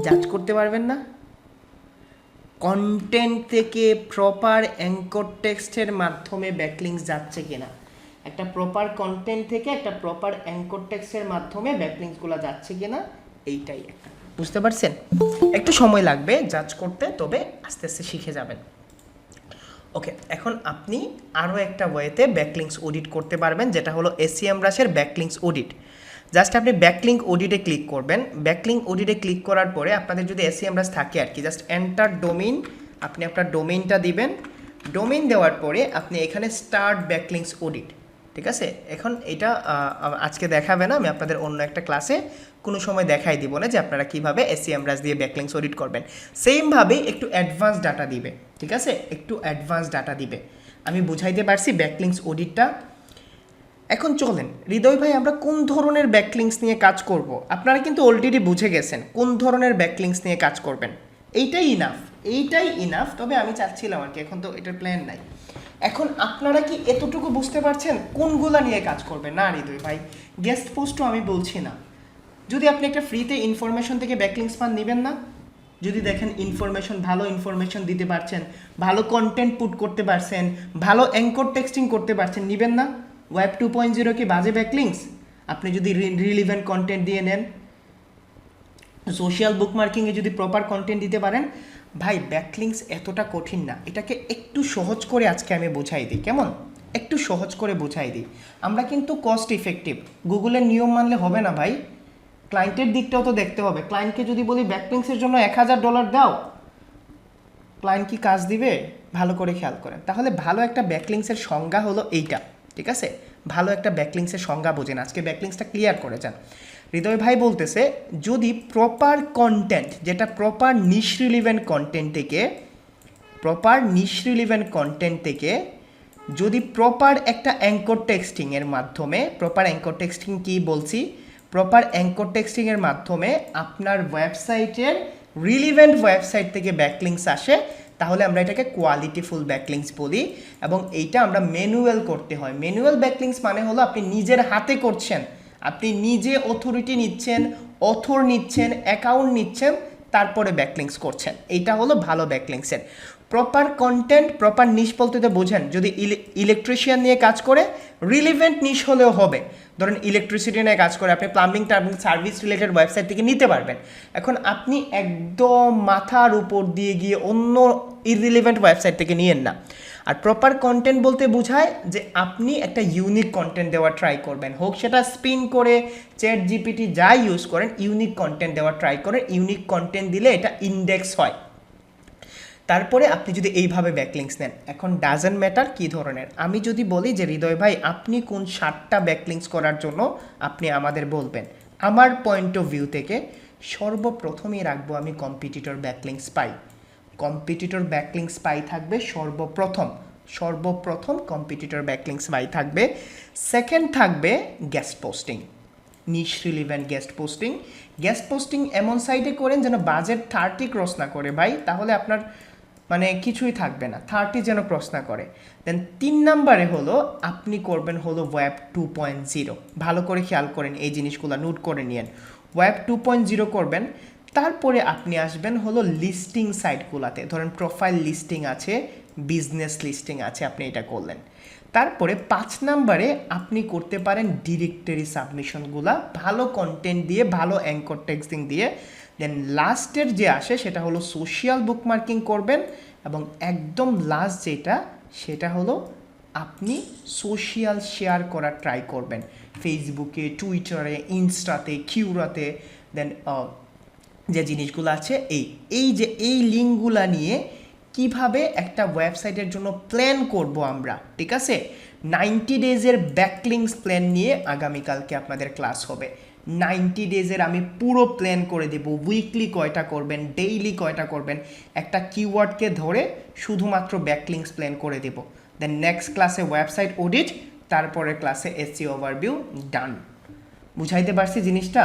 জাজ করতে পারবেন না? কন্টেন্ট থেকে প্রপার অ্যাঙ্কর টেক্সটের মাধ্যমে ব্যাকলিংকস যাচ্ছে কিনা, একটা প্রপার কন্টেন্ট থেকে একটা প্রপার অ্যাঙ্কর টেক্সটের মাধ্যমে ব্যাকলিংকসগুলো যাচ্ছে কিনা, এইটাই একটা। বুঝতে পারছেন? একটু সময় লাগবে জাজ করতে, তবে আস্তে আস্তে শিখে যাবেন। ওকে, এখন আপনি আরও একটা ওয়েতে ব্যাকলিংকস অডিট করতে পারবেন, যেটা হলো এসইএমরাশের ব্যাকলিংকস অডিট। জাস্ট আপনি ব্যাকলিংক অডিটে ক্লিক করবেন। ব্যাকলিংক অডিটে ক্লিক করার পরে আপনাদের যদি এসইএমরাশ থাকে আর কি, জাস্ট এন্টার ডোমেইন, আপনি আপনার ডোমেইনটা দিবেন। ডোমেইন দেওয়ার পরে আপনি এখানে স্টার্ট ব্যাকলিংকস অডিট, ঠিক আছে? এখন এটা আজকে দেখাবে না, আমি আপনাদের অন্য একটা ক্লাসে কোনো সময় দেখাই দিব না যে আপনারা কীভাবে এসইএমরাশ দিয়ে ব্যাকলিংকস অডিট করবেন। সেমভাবে একটু অ্যাডভান্স ডাটা দিবে, ঠিক আছে? একটু অ্যাডভান্স ডাটা দিবে। আমি বুঝাইতে পারছি ব্যাকলিংকস অডিটটা। এখন চলেন হৃদয় ভাই, আমরা কোন ধরনের ব্যাকলিংকস নিয়ে কাজ করব? আপনারা কিন্তু অলরেডি বুঝে গেছেন কোন ধরনের ব্যাকলিংকস নিয়ে কাজ করবেন। এইটাই ইনাফ, এইটাই ইনাফ। তবে আমি চাচ্ছিলাম আর কি, এখন তো এটার প্ল্যান নাই। এখন আপনারা কি এতটুকু বুঝতে পারছেন কোনগুলা নিয়ে কাজ করবেন? না হৃদয় ভাই, গেস্ট পোস্টও আমি বলছি না। যদি আপনি একটা ফ্রিতে ইনফরমেশন থেকে ব্যাকলিংকস পান, নেবেন না? যদি দেখেন ইনফরমেশন, ভালো ইনফরমেশন দিতে পারছেন, ভালো কন্টেন্ট পুট করতে পারছেন, ভালো অ্যাঙ্কর টেক্সটিং করতে পারছেন, নেবেন না? ওয়েব 2.0 কি বাজে ব্যাকলিংকস? আপনি যদি রিলিভেন্ট কন্টেন্ট দিয়ে নেন, সোশ্যাল বুকমার্কিংয়ে যদি প্রপার কন্টেন্ট দিতে পারেন, ভাই ব্যাকলিংস এতটা কঠিন না, এটাকে একটু সহজ করে আজকে আমি বোঝাই দিই, কেমন? একটু সহজ করে বোঝাই দিই। আমরা কিন্তু কস্ট ইফেক্টিভ, গুগলের নিয়ম মানলে হবে না ভাই, ক্লায়েন্টের দিকটাও তো দেখতে হবে। ক্লায়েন্টকে যদি বলি ব্যাকলিংসের জন্য $1000 দাও, ক্লায়েন্ট কি কাজ দিবে? ভালো করে খেয়াল করেন। তাহলে ভালো একটা ব্যাকলিংসের সংজ্ঞা হলো এইটা, ঠিক আছে? ভালো একটা ব্যাকলিংসের সংজ্ঞা বোঝেন, আজকে ব্যাকলিংসটা ক্লিয়ার করে যান। হৃদয় ভাই বলতেছে যদি প্রপার কন্টেন্ট, যেটা প্রপার নিশ রিলিভেন্ট কন্টেন্ট থেকে যদি প্রপার একটা অ্যাঙ্কর টেক্সটিংয়ের মাধ্যমে, প্রপার অ্যাঙ্কর টেক্সটিং কি বলছি, প্রপার অ্যাঙ্কর টেক্সটিংয়ের মাধ্যমে আপনার ওয়েবসাইটের রিলিভেন্ট ওয়েবসাইট থেকে ব্যাকলিংস আসে, তাহলে আমরা এটাকে কোয়ালিটিফুল ব্যাকলিংস বলি। এবং এইটা আমরা ম্যানুয়াল করতে হয়। ম্যানুয়াল ব্যাকলিংস মানে হলো আপনি নিজের হাতে করছেন, আপনি নিজে অথরিটি নিচ্ছেন, অথর নিচ্ছেন, অ্যাকাউন্ট নিচ্ছেন, তারপরে ব্যাকলিংস করছেন। এইটা হলো ভালো ব্যাকলিংসের। প্রপার কন্টেন্ট, প্রপার নিশ বলতে তো বোঝেন, যদি ইলেকট্রিশিয়ান নিয়ে কাজ করে রিলিভেন্ট নিশ হলেও হবে। ধরেন ইলেকট্রিসিটি নিয়ে কাজ করে, আপনি প্লাম্বিং টার্বিং সার্ভিস রিলেটেড ওয়েবসাইট থেকে নিতে পারবেন। এখন আপনি একদম মাথার উপর দিয়ে গিয়ে অন্য ইররিলেভেন্ট ওয়েবসাইট থেকে নিয়েন না। আর প্রপার কন্টেন্ট বলতে বোঝায় যে আপনি একটা ইউনিক কন্টেন্ট দেওয়ার ট্রাই করবেন, হোক সেটা স্পিন করে, চ্যাট জিপিটি যা ইউজ করেন, ইউনিক কন্টেন্ট দেওয়ার ট্রাই করেন। ইউনিক কন্টেন্ট দিলে এটা ইন্ডেক্স হয়। তারপরে আপনি যদি এইভাবে ব্যাকলিংস নেন, এখন ডাজেন্ট ম্যাটার কী ধরনের। আমি যদি বলি যে হৃদয় ভাই আপনি কোন 7টা ব্যাকলিংস করার জন্য আপনি আমাদের বলবেন, আমার পয়েন্ট অফ ভিউ থেকে সর্বপ্রথমই রাখবো আমি কম্পিটিটর ব্যাকলিংস পাই। কম্পিটিটর ব্যাকলিংস পাই থাকবে সর্বপ্রথম কম্পিটিটর ব্যাকলিংস পাই থাকবে। সেকেন্ড থাকবে গেস্ট পোস্টিং, নিশ রিলিভেন্ট গেস্ট পোস্টিং এমন সাইটে করেন যেন বাজেট 30 ক্রস না করে ভাই, তাহলে আপনার মানে কিছুই থাকবে না, 30 যেন ক্রস না করে। দেন 3 নাম্বারে হলো আপনি করবেন হলো ওয়েব 2.0। ভালো করে খেয়াল করেন, এই জিনিসগুলো নোট করে নিয়েন। ওয়েব 2.0 করবেন, তারপরে আপনি আসবেন হলো লিস্টিং সাইটগুলোতে, ধরেন প্রোফাইল লিস্টিং আছে, বিজনেস লিস্টিং আছে, আপনি এটা করলেন। তারপরে 5 নাম্বারে আপনি করতে পারেন ডিরেক্টরি সাবমিশনগুলা ভালো কন্টেন্ট দিয়ে, ভালো অ্যাঙ্কর টেক্সটিং দিয়ে। দেন লাস্টের যে আসে সেটা হলো সোশ্যাল বুকমার্কিং করবেন, এবং একদম লাস্ট যেটা সেটা হলো আপনি সোশ্যাল শেয়ার করার ট্রাই করবেন, ফেসবুকে, টুইটারে, ইনস্টাতে, কিউরাতে। দেন যে জিনিসগুলো আছে এই লিঙ্কগুলা নিয়ে কিভাবে একটা ওয়েবসাইটের জন্য প্ল্যান করব আমরা, ঠিক আছে? 90 ডেজের ব্যাকলিংস প্ল্যান নিয়ে আগামীকালকে আপনাদের ক্লাস হবে। 90 ডেজের আমি পুরো প্ল্যান করে দেব, উইকলি কয়টা করবেন, ডেইলি কয়টা করবেন, একটা কিওয়ার্ডকে ধরে শুধুমাত্র ব্যাকলিংস প্ল্যান করে দেব। দেন নেক্সট ক্লাসে ওয়েবসাইট অডিট, তারপরে ক্লাসে এসইও ওভারভিউ। ডান। বুঝাইতে পারছি জিনিসটা?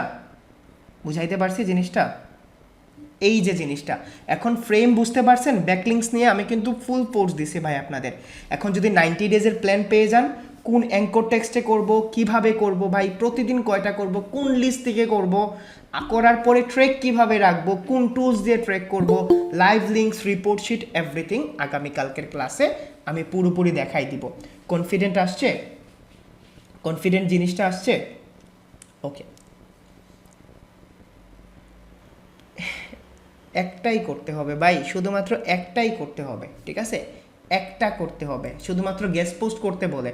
এই যে জিনিসটা এখন ফ্রেম বুঝতে পারছেন। ব্যাকলিংস নিয়ে আমি কিন্তু ফুল ফোর্স দিছি ভাই আপনাদের। এখন যদি 90 ডেজের প্ল্যান পেয়ে যান, কোন অ্যাঙ্কর টেক্সটে করব, কিভাবে করব ভাই, প্রতিদিন কয়টা করব, কোন লিস্ট থেকে করব, করার পরে ট্র্যাক কিভাবে রাখবো, কোন টুলস দিয়ে ট্র্যাক করব, live links, report sheet, everything আগামীকালকের ক্লাসে আমি পুরোপুরি দেখাই দিব। কনফিডেন্ট জিনিসটা আসছে? ওকে, একটাই করতে হবে ভাই, শুধুমাত্র একটাই করতে হবে, ঠিক আছে? একটা করতে হবে, শুধুমাত্র গেস্ট পোস্ট করতে বলে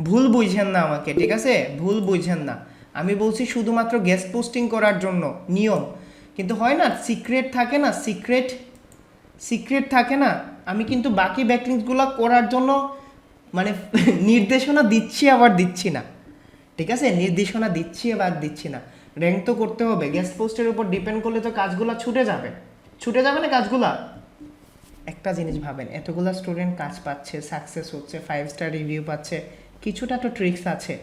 ভুল বুঝেন না আমাকে, ঠিক আছে? ভুল বুঝেন না, আমি বলছি শুধুমাত্র গেস্ট পোস্টিং করার জন্য নিয়ম। কিন্তু হয় না, সিক্রেট থাকে না। আমি কিন্তু বাকি ব্যাকলিংসগুলো করার জন্য মানে নির্দেশনা দিচ্ছি আবার দিচ্ছি না, ঠিক আছে? নির্দেশনা দিচ্ছি আবার দিচ্ছি না। র্যাঙ্ক তো করতে হবে, গেস্ট পোস্টের উপর ডিপেন্ড করলে তো কাজগুলো ছুটে যাবে না কাজগুলা। একটা জিনিস ভাবেন, এতগুলা স্টুডেন্ট কাজ পাচ্ছে, সাকসেস হচ্ছে, 5 স্টার রিভিউ পাচ্ছে, কিছুটা তো ট্রিক্স আছে,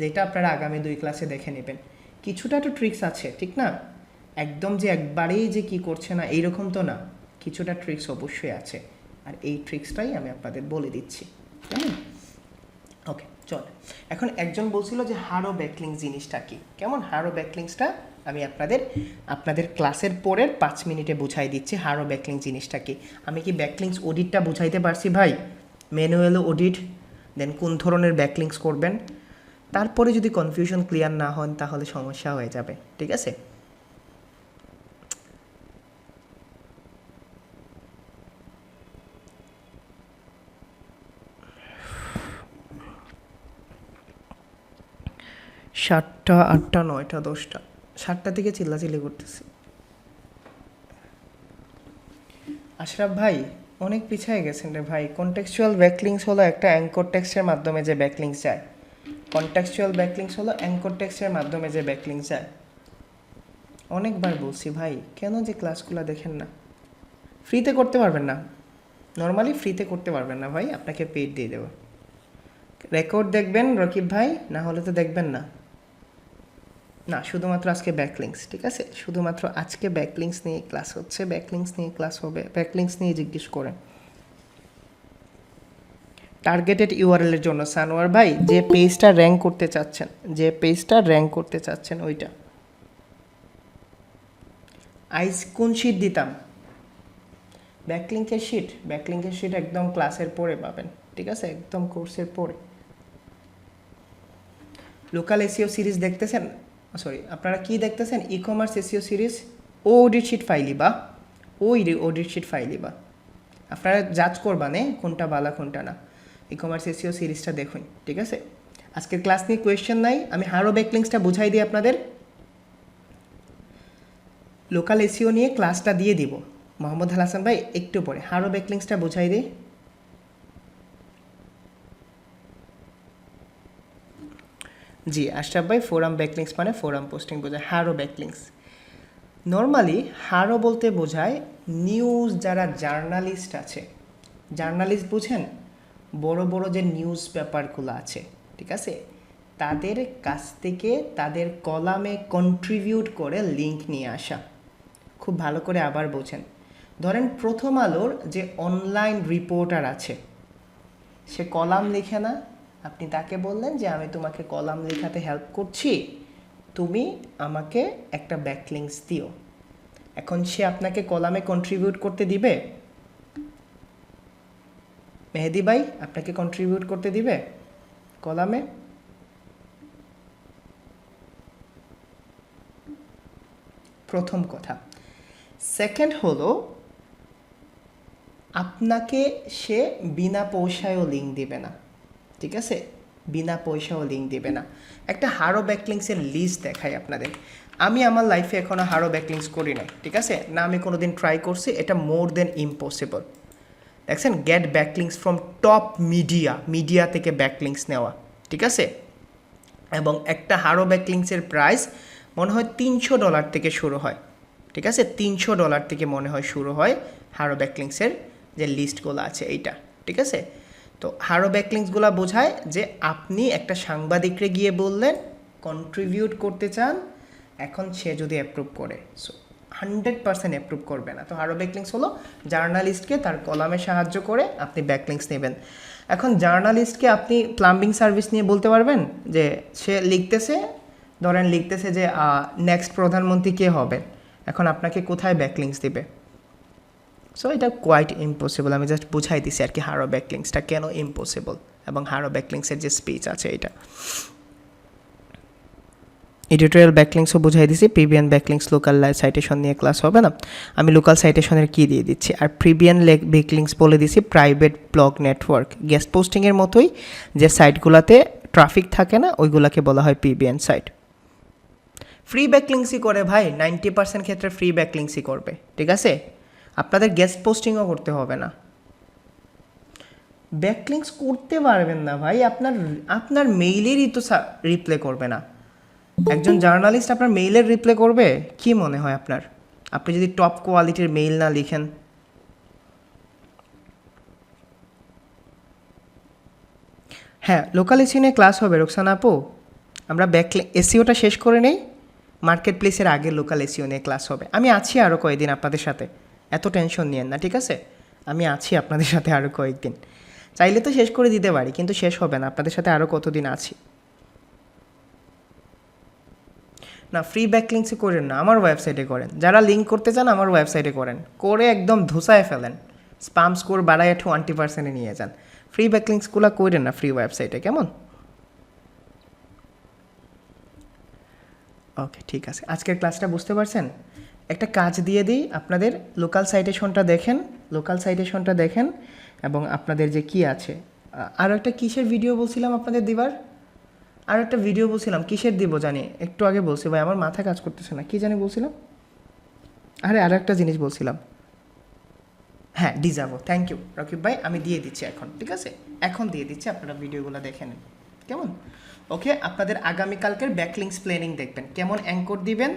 যেটা আপনারা আগামী 2 ক্লাসে দেখে নেবেন। কিছুটা তো ট্রিক্স আছে, ঠিক না? একদম যে একবারেই যে কি করছে না এইরকম তো না, কিছুটা ট্রিক্স অবশ্যই আছে, আর এই ট্রিক্সটাই আমি আপনাদের বলে দিচ্ছি, কেমন? ওকে, চল। এখন একজন বলছিল যে হারো ব্যাকলিংস জিনিসটা কি, কেমন? হারো ব্যাকলিংসটা আমি আপনাদের ক্লাসের পরের 5 মিনিটে বুঝাই দিচ্ছি হারো ব্যাকলিংস জিনিসটা কি। আমি কি ব্যাকলিংস অডিটটা বুঝাইতে পারছি ভাই? ম্যানুয়াল অডিট, দেন কোন ধরনের ব্যাকলিংস করবেন। তারপরে যদি কনফিউশন ক্লিয়ার না হন তাহলে সমস্যা হয়ে যাবে, ঠিক আছে? 7টা 8টা 9টা 10টা 7টা থেকে চিল্লাচিল্লি করতেছি। আশরাফ ভাই অনেক পিছিয়ে গেছেন রে ভাই। কনটেক্সচুয়াল ব্যাকলিংস হলো একটা অ্যাঙ্কর টেক্সটের মাধ্যমে যে ব্যাকলিংস যায়। কনটেক্সচুয়াল ব্যাকলিংস হলো অ্যাঙ্কর টেক্সটের মাধ্যমে যে ব্যাকলিংস যায়। অনেকবার বলছি ভাই, কেন যে ক্লাসগুলো দেখেন না? ফ্রিতে করতে পারবেন না, নর্মালি ফ্রিতে করতে পারবেন না ভাই, আপনাকে পেইড দিয়ে দেবো। রেকর্ড দেখবেন রকিব ভাই, না হলে তো দেখবেন না। না, শুধুমাত্র আজকে ব্যাকলিংস, ঠিক আছে? শুধুমাত্র আজকে ব্যাকলিংস নিয়ে ক্লাস হচ্ছে, ব্যাকলিংস নিয়ে ক্লাস হবে, ব্যাকলিংস নিয়ে জিজ্ঞেস করেন। টার্গেটেড ইউআরএল এর জন্য সানোয়ার ভাই, যে পেজটা র্যাঙ্ক করতে চাচ্ছেন, যে পেজটা র্যাঙ্ক করতে চাচ্ছেন ওইটা। আইজ কোন শিট দিতাম? ব্যাকলিংকের শিট, ব্যাকলিংকের শিট একদম ক্লাসের পরে পাবেন, ঠিক আছে? একদম কোর্সের পরে। লোকাল এসইও সিরিজ দেখতেছেন, সরি আপনারা কি দেখতেছেন? ই কমার্স এসইও সিরিজ ও অডিট শিট ফাইলি বা ওই অডিট শিট ফাইলি বা আপনারা জাজ করবানে কোনটা বালা কোনটা না। ই কমার্স এসইও সিরিজটা দেখুন, ঠিক আছে? আজকের ক্লাস নিয়ে কোয়েশ্চেন নাই, আমি হারো ব্যাকলিংসটা বুঝাই দিই আপনাদের। লোকাল এসইও নিয়ে ক্লাসটা দিয়ে দিব মোহাম্মদ হাসান ভাই একটু পরে। হারো ব্যাকলিংসটা বুঝাই দিই। জি আশরাফ ভাই, ফোরাম ব্যাকলিংস মানে ফোরাম পোস্টিং বোঝায়। হারো ব্যাকলিংস নর্মালি হারো বলতে বোঝায় নিউজ, যারা জার্নালিস্ট আছে, জার্নালিস্ট বুঝেন, বড় বড় যে নিউজ পেপারগুলো আছে, ঠিক আছে, তাদের কাছ থেকে তাদের কলামে কন্ট্রিবিউট করে লিঙ্ক নিয়ে আসা। খুব ভালো করে আবার বোঝেন। ধরেন প্রথম আলোর যে অনলাইন রিপোর্টার আছে, সে কলাম লিখে না, আপনি তাকে বললেন যে আমি তোমাকে কলাম লেখাতে হেল্প করছি, তুমি আমাকে একটা ব্যাকলিংস দিও। এখন সে আপনাকে কলামে কন্ট্রিবিউট করতে দিবে? মেহেদি ভাই আপনাকে কন্ট্রিবিউট করতে দিবে কলামে? প্রথম কথা। সেকেন্ড হলো, আপনাকে সে বিনা পয়সায়ও লিঙ্ক দিবে না, ঠিক আছে? বিনা পয়সাও লিঙ্ক দিবে না। একটা হারো ব্যাকলিংসের লিস্ট দেখাই আপনাদের। আমি আমার লাইফে এখনও হারো ব্যাকলিংস করি নাই, ঠিক আছে? না আমি কোনো দিন ট্রাই করছি, এটা মোর দেন ইম্পসিবল। দেখছেন, get backlinks from top media, media থেকে ব্যাকলিংস নেওয়া, ঠিক আছে? এবং একটা হারো ব্যাকলিংসের প্রাইস মনে হয় $300 থেকে শুরু হয়, ঠিক আছে? $300 থেকে মনে হয় শুরু হয় হারো ব্যাকলিংসের যে লিস্টগুলো আছে এইটা, ঠিক আছে? তো হারো ব্যাকলিংসগুলো বোঝায় যে আপনি একটা সাংবাদিকরে গিয়ে বললেন কন্ট্রিবিউট করতে চান, এখন সে যদি অ্যাপ্রুভ করে, সো 100% অ্যাপ্রুভ করবে না। তো হারো ব্যাকলিংস হলো জার্নালিস্টকে তার কলামে সাহায্য করে আপনি ব্যাকলিংস নেবেন। এখন জার্নালিস্টকে আপনি প্লাম্বিং সার্ভিস নিয়ে বলতে পারবেন যে সে লিখতেছে, ধরেন লিখতেছে যে নেক্সট প্রধানমন্ত্রী কে হবে, এখন আপনাকে কোথায় ব্যাকলিংস দিবে? সো এটা কোয়াইট ইম্পসিবল। আমি জাস্ট বুঝাই দিছি আর কি হারো ব্যাকলিংসটা কেন ইম্পসিবল, এবং হারো ব্যাকলিংসের যে স্পিচ আছে এটা। এডিটোরিয়াল ব্যাকলিংসও বুঝাই দিছি। প্রিভিয়ান ব্যাকলিংস লোকাল সাইটেশন নিয়ে ক্লাস হবে না, আমি লোকাল সাইটেশনের কি দিয়ে দিচ্ছি। আর প্রিভিয়ান ব্যাকলিংস বলে দিছি প্রাইভেট ব্লগ নেটওয়ার্ক, গেস্ট পোস্টিংয়ের মতোই যে সাইটগুলোতে ট্রাফিক থাকে না, ওইগুলোকে বলা হয় প্রিভিয়ান সাইট। ফ্রি ব্যাকলিংসই করে ভাই, 90% ক্ষেত্রে ফ্রি ব্যাকলিংসই করবে, ঠিক আছে? আপনাদের গেস্ট পোস্টিংও করতে হবে না। ব্যাকলিংস করতে পারবেন না ভাই, আপনার মেইলেরই তো রিপ্লাই করবে না। একজন জার্নালিস্ট আপনার মেইলের রিপ্লাই করবে? কি মনে হয় আপনার, আপনি যদি টপ কোয়ালিটির মেইল না লিখেন? হ্যাঁ, লোকাল এসিও নিয়ে ক্লাস হবে রোকসানা আপু। আমরা এসিওটা শেষ করে নেই, মার্কেট প্লেসের আগে লোকাল এসিও নিয়ে ক্লাস হবে। আমি আছি আরও কয়েকদিন আপনাদের সাথে, এত টেনশন নিয়েন না, ঠিক আছে? আমি আছি আপনাদের সাথে আরও কয়েকদিন, চাইলে তো শেষ করে দিতে পারি, কিন্তু শেষ হবে না, আপনাদের সাথে আরও কতদিন আছি। না, ফ্রি ব্যাকলিংসই করেন না, আমার ওয়েবসাইটে করেন। যারা লিঙ্ক করতে চান আমার ওয়েবসাইটে করেন, করে একদম ধুসায় ফেলেন, স্পাম স্কোর বাড়ায় 20% নিয়ে যান। ফ্রি ব্যাকলিংসগুলো করেন না ফ্রি ওয়েবসাইটে, কেমন? ওকে, ঠিক আছে। আজকের ক্লাসটা বুঝতে পারছেন? একটা কাজ দিয়ে দিই আপনাদের, লোকাল সাইটেশনটা দেখেন, লোকাল সাইটেশনটা দেখেন, এবং আপনাদের যে কি আছে, আরও একটা কিসের ভিডিও বলছিলাম আপনাদের দিবার, আর একটা ভিডিও বলছিলাম কিসের দিব জানি, একটু আগে বলছি ভাই আমার মাথা কাজ করতেছে না, কি জানি বলছিলাম, আরে আর একটা জিনিস বলছিলাম, হ্যাঁ ডিজাভো, থ্যাংক ইউ রকিব ভাই, আমি দিয়ে দিচ্ছি এখন, ঠিক আছে এখন দিয়ে দিচ্ছি, আপনারা ভিডিওগুলো দেখে নেন কেমন। ওকে, আপনাদের আগামীকালকের ব্যাকলিংস প্ল্যানিং দেখবেন, কেমন অ্যাঙ্কর দিবেন,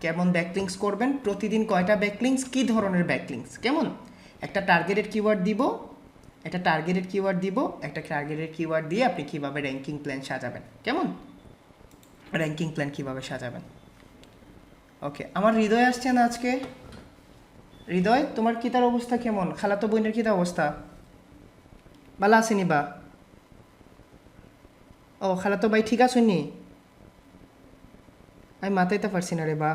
কেমন ব্যাকলিংস করবেন, প্রতিদিন কয়টা ব্যাকলিংস, কী ধরনের ব্যাকলিংস, কেমন একটা টার্গেটেড কিওয়ার্ড দিব, একটা টার্গেটেড কিওয়ার্ড দিব, একটা টার্গেটেড কিওয়ার্ড দিয়ে আপনি কীভাবে র্যাঙ্কিং প্ল্যান সাজাবেন, কেমন র্যাঙ্কিং প্ল্যান কীভাবে সাজাবেন। ওকে, আমার হৃদয় আসছে না আজকে, হৃদয় তোমার কি তার অবস্থা কেমন, খালাতো বোনের কি তার অবস্থা, ভালো আসেনি বা, ও খালাতো ভাই ঠিক আছেনি, আমি মাথাইতে পারছি না রে বা।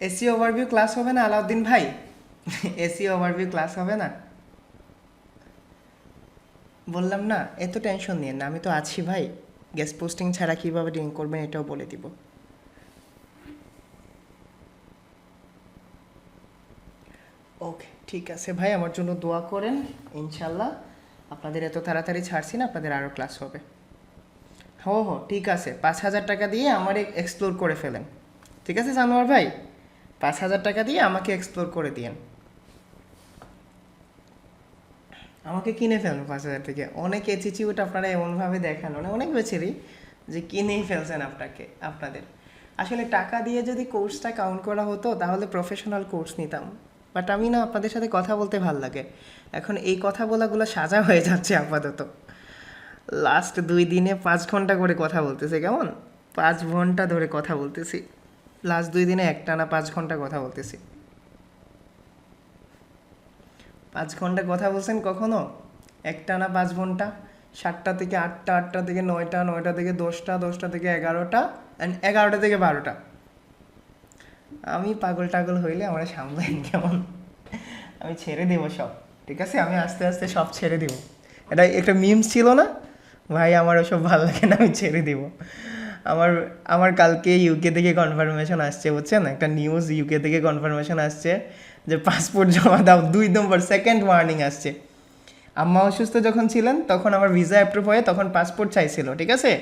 এসি ওভারভিউ ক্লাস হবে না আলাউদ্দিন ভাই, এসি ওভারভিউ ক্লাস হবে না, বললাম না এত টেনশন নিয়ে না, আমি তো আছি ভাই, গেস্ট পোস্টিং ছাড়া কীভাবে ডিং করবেন এটাও বলে দিব। ওকে ঠিক আছে ভাই, আমার জন্য দোয়া করেন, ইনশাল্লাহ আপনাদের এত তাড়াতাড়ি ছাড়ছি না, আপনাদের আরও ক্লাস হবে। হো ঠিক আছে, 5,000 টাকা দিয়ে আমার এক্সপ্লোর করে ফেলেন, ঠিক আছে জানোয়ার ভাই, 5,000 টাকা দিয়ে আমাকে এক্সপ্লোর করে দিয়েন, আমাকে কিনে ফেলুন 5,000 থেকে, অনেক অ্যাটিটিউড আপনারা এমনভাবে দেখান, অনেক বেছেরই যে কিনেই ফেলছেন আপনাদের। আসলে টাকা দিয়ে যদি কোর্সটা কাউন্ট করা হতো তাহলে প্রফেশনাল কোর্স নিতাম, বাট আমি না আপনাদের সাথে কথা বলতে ভাল লাগে, এখন এই কথা বলাগুলো সাজা হয়ে যাচ্ছে আপাতত, লাস্ট 2 দিনে 5 ঘন্টা করে কথা বলতেছে, কেমন 5 ঘন্টা ধরে কথা বলতেছি, লাস্ট 2 দিনে একটানা 5 ঘন্টা কথা বলতেছি। 5 ঘন্টা কথা বলছেন কখনো একটানা 5 ঘন্টা, 7টা থেকে 8টা, 8টা থেকে 9টা, 9টা থেকে 10টা, 10টা থেকে 11টা, অ্যান্ড 11টা থেকে 12টা। আমি পাগল টাগল হইলে আমরা সামলাইন কেমন, আমি ছেড়ে দেবো সব, ঠিক আছে আমি আস্তে আস্তে সব ছেড়ে দিব, এটা একটা মিমস ছিল না ভাই, আমার ওসব ভালো লাগে না, আমি ছেড়ে দিব। আমার আমার কালকে ইউকে থেকে কনফার্মেশন আসছে, বুঝছেন একটা নিউজ, ইউকে থেকে কনফার্মেশন আসছে যে পাসপোর্ট জমা দাও, 2 নম্বর সেকেন্ড ওয়ার্নিং আসছে। আম্মা অসুস্থ যখন ছিলেন তখন আমার ভিসা অ্যাপ্রুভ হয়ে তখন পাসপোর্ট চাইছিল, ঠিক আছে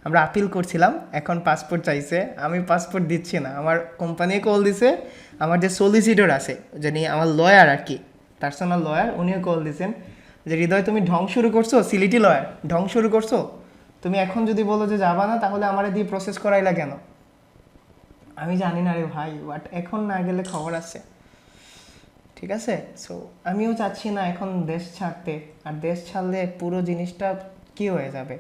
আমরা আপিল করছিলাম, এখন পাসপোর্ট চাইছে, আমি পাসপোর্ট দিচ্ছি না, আমার কোম্পানি কল দিছে, আমার যে সলিসিটর আছে যিনি আমার লয়ার আর কি, পার্সোনাল লয়ার, উনিও কল দিছেন যে হৃদয় তুমি ঢং শুরু করছো, সিলিটি লয়ার ঢং শুরু করছো, তুমি এখন যদি বলো যে যাবা না তাহলে আমারে দিয়ে প্রসেস করাইলা কেন, আমি জানি না রে ভাই, বাট এখন না গেলে খবর আছে, ঠিক আছে। সো আমিও চাচ্ছি না এখন দেশ ছাড়তে, আর দেশ ছাড়লে পুরো জিনিসটা কি হয়ে যাবে,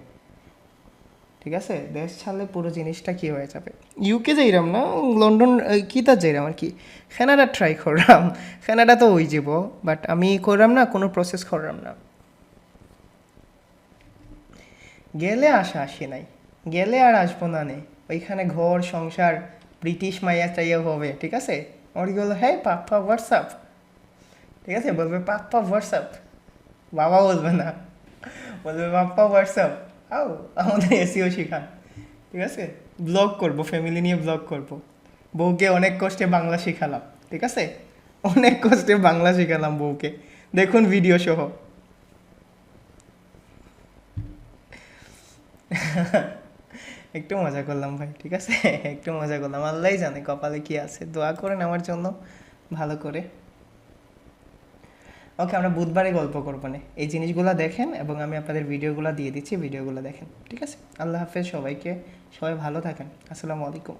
ঠিক আছে দেশ ছাড়লে পুরো জিনিসটা কি হয়ে যাবে। ইউকে যাইরাম না, লন্ডন কি তা যাইরাম আর কি, কানাডা ট্রাই করলাম, কানাডা তো ওই যাব, বাট আমি করলাম না, কোনো প্রসেস করলাম না, গেলে আসি নাই, গেলে আর আসবো না নে, ওইখানে ঘর সংসার ব্রিটিশ মাইয়া চাইয়া হবে, ঠিক আছে ওর গেলো হ্যাঁ পাপ্পা হোয়াটসঅ্যাপ, ঠিক আছে বলবে পাপ্পা হোয়াটসঅ্যাপ, বাবা বলবে না, বলবে পাপ্পা হোয়াটসঅ্যাপ, আও আমাদের এসিও শেখান, ঠিক আছে ব্লগ করবো, ফ্যামিলি নিয়ে ব্লগ করবো, বউকে অনেক কষ্টে বাংলা শেখালাম, ঠিক আছে অনেক কষ্টে বাংলা শেখালাম বউকে, দেখুন ভিডিও সহ। একটু মজা করলাম ভাই, ঠিক আছে একটু মজা করলাম, আল্লাহই জানে কপালে কি আছে, দোয়া করেন আমার জন্য ভালো করে। ওকে, আমরা বুধবারে গল্প করবো না, এই জিনিসগুলো দেখেন এবং আমি আপনাদের ভিডিওগুলো দিয়ে দিচ্ছি, ভিডিওগুলো দেখেন, ঠিক আছে। আল্লাহ হাফেজ সবাইকে, সবাই ভালো থাকেন, আসসালামু আলাইকুম।